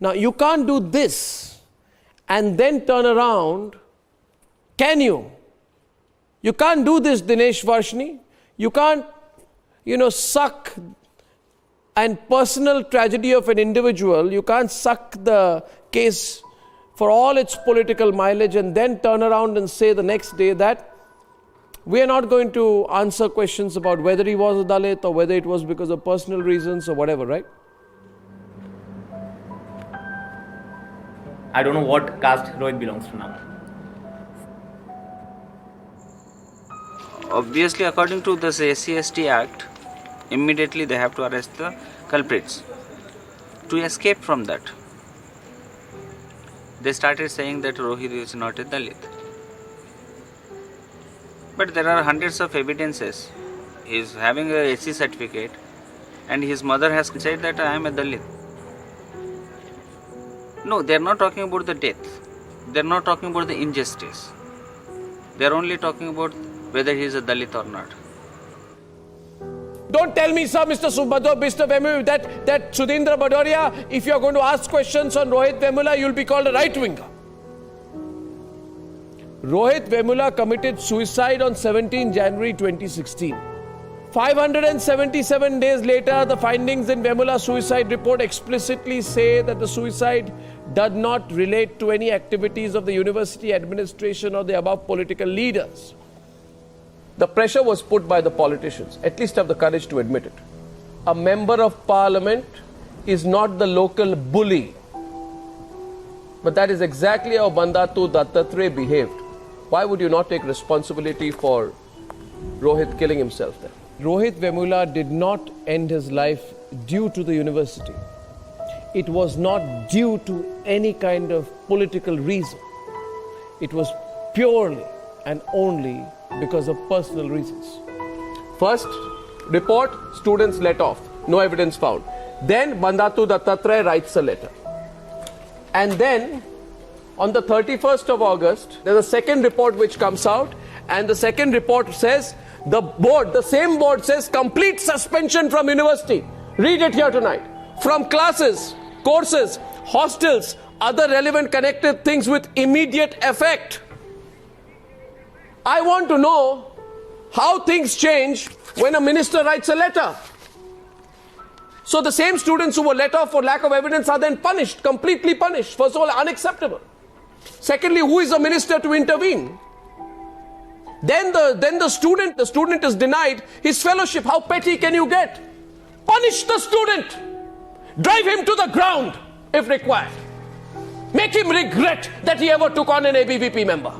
Now, you can't do this and then turn around, can you? You can't do this, Dinesh Varshni. You can't, suck and personal tragedy of an individual. You can't suck the case for all its political mileage and then turn around and say the next day that we are not going to answer questions about whether he was a Dalit or whether it was because of personal reasons or whatever, right? I don't know what caste Rohith belongs to now. Obviously, according to this SC/ST Act, immediately they have to arrest the culprits. To escape from that, they started saying that Rohith is not a Dalit. But there are hundreds of evidences. He is having a SC certificate and his mother has said that I am a Dalit. No, they are not talking about the death. They are not talking about the injustice. They are only talking about whether he is a Dalit or not. Don't tell me, sir, Mr. Vemula, that Sudhindra Badoria, if you are going to ask questions on Rohith Vemula, you will be called a right-winger. Rohith Vemula committed suicide on 17 January 2016. 577 days later, the findings in Vemula's suicide report explicitly say that the suicide does not relate to any activities of the university administration or the above political leaders. The pressure was put by the politicians, at least have the courage to admit it. A member of parliament is not the local bully. But that is exactly how Bandatu Dattatreya behaved. Why would you not take responsibility for Rohith killing himself then? Rohith Vemula did not end his life due to the university. It was not due to any kind of political reason. It was purely and only because of personal reasons. First report, students let off, no evidence found. Then Bandatu Dattatreya writes a letter. And then on the 31st of August, there's a second report which comes out, and the second report says, the same board says complete suspension from university. Read it here tonight. From classes, courses, hostels, other relevant connected things with immediate effect. I want to know how things change when a minister writes a letter. So the same students who were let off for lack of evidence are then punished, completely punished. First of all, unacceptable. Secondly, who is the minister to intervene? Then the student is denied his fellowship. How petty can you get? Punish the student. Drive him to the ground if required. Make him regret that he ever took on an ABVP member.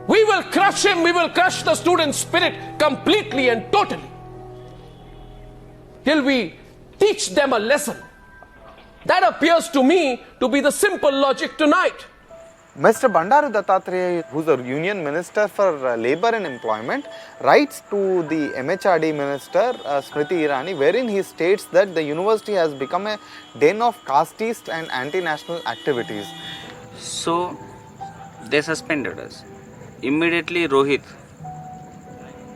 We will crush him. We will crush the student spirit completely and totally. Till we teach them a lesson. That appears to me to be the simple logic tonight. Mr. Bandaru Dattatreya, who's a union minister for labour and employment, writes to the MHRD minister, Smriti Irani, wherein he states that the university has become a den of casteist and anti-national activities. So, they suspended us. Immediately Rohith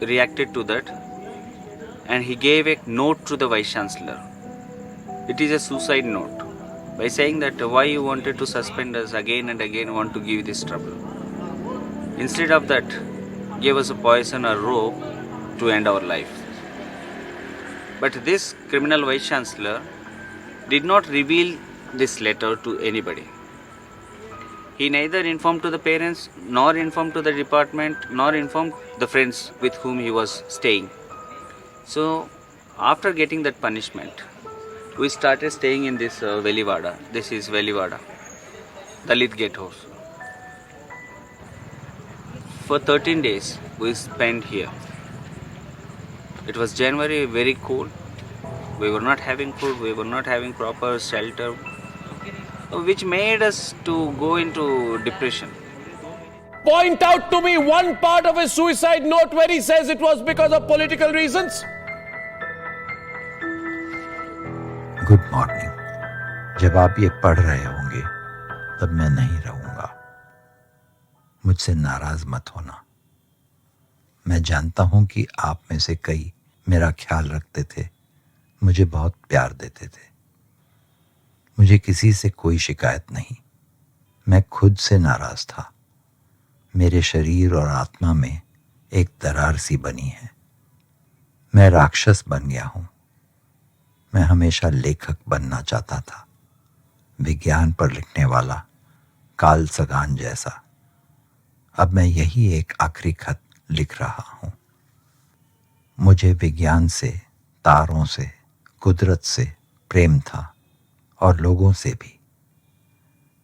reacted to that and he gave a note to the Vice Chancellor. It is a suicide note by saying that why you wanted to suspend us again and again, want to give this trouble. Instead of that, gave us a poison or rope to end our life. But this criminal Vice Chancellor did not reveal this letter to anybody. He neither informed to the parents, nor informed to the department, nor informed the friends with whom he was staying. So, after getting that punishment, we started staying in this Velivada. This is Velivada, Dalit Gate House. For 13 days, we spent here. It was January, very cold. We were not having food, we were not having proper shelter, which made us to go into depression. Point out to me one part of his suicide note where he says it was because of political reasons. Good morning. जब आप ये पढ़ रहे होंगे तब मैं नहीं रहूंगा। मुझसे नाराज मत होना। मैं जानता हूं कि आप में से कई मेरा ख्याल रखते थे, मुझे बहुत प्यार देते थे। मुझे किसी से कोई शिकायत नहीं। मैं खुद से नाराज था। मेरे शरीर और आत्मा में एक दरार सी बनी है। मैं राक्षस बन गया हूं। मैं हमेशा लेखक बनना चाहता था, विज्ञान पर लिखने वाला, काल सगान जैसा। अब मैं यही एक आखिरी खत लिख रहा हूं। मुझे विज्ञान से, तारों से, कुदरत से प्रेम था और लोगों से भी।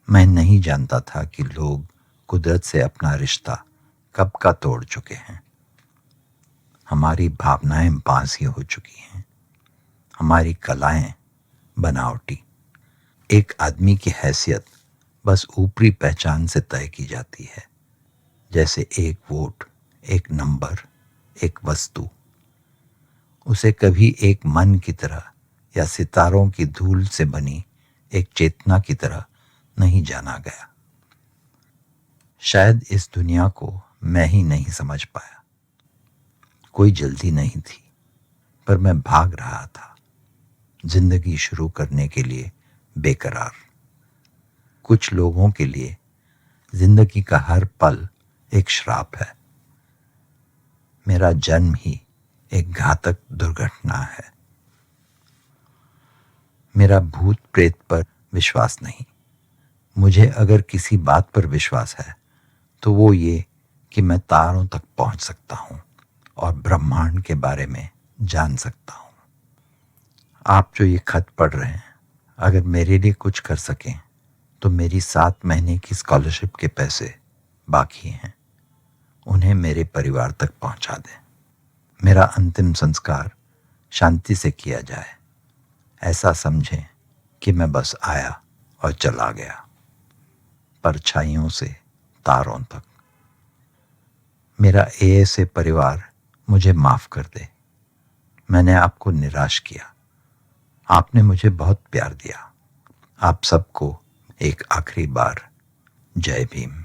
मैं नहीं जानता था कि लोग कुदरत से अपना रिश्ता कब का तोड़ चुके हैं। हमारी भावनाएं बांसी हो चुकी हैं, हमारी कलाएं बनावटी। एक आदमी की हैसियत बस ऊपरी पहचान से तय की जाती है, जैसे एक वोट, एक नंबर, एक वस्तु। उसे कभी एक मन की तरह या सितारों की धूल से बनी एक चेतना की तरह नहीं जाना गया। शायद इस दुनिया को मैं ही नहीं समझ पाया। कोई जल्दी नहीं थी, पर मैं भाग रहा था, जिंदगी शुरू करने के लिए बेकरार। कुछ लोगों के लिए जिंदगी का हर पल एक श्राप है। मेरा जन्म ही एक घातक दुर्घटना है। मेरा भूत प्रेत पर विश्वास नहीं। मुझे अगर किसी बात पर विश्वास है तो वो ये कि मैं तारों तक पहुंच सकता हूं और ब्रह्मांड के बारे में जान सकता हूं। आप जो ये खत पढ़ रहे हैं, अगर मेरे लिए कुछ कर सकें तो मेरी 7 महीने की स्कॉलरशिप के पैसे बाकी हैं, उन्हें मेरे परिवार तक पहुंचा दें। मेरा अंतिम संस्कार शांति से किया जाए। ऐसा समझें कि मैं बस आया और चला गया, परछाइयों से तारों तक। मेरा एएसए परिवार मुझे माफ कर दे। मैंने आपको निराश किया। आपने मुझे बहुत प्यार दिया। आप सबको एक आखिरी बार जय भीम।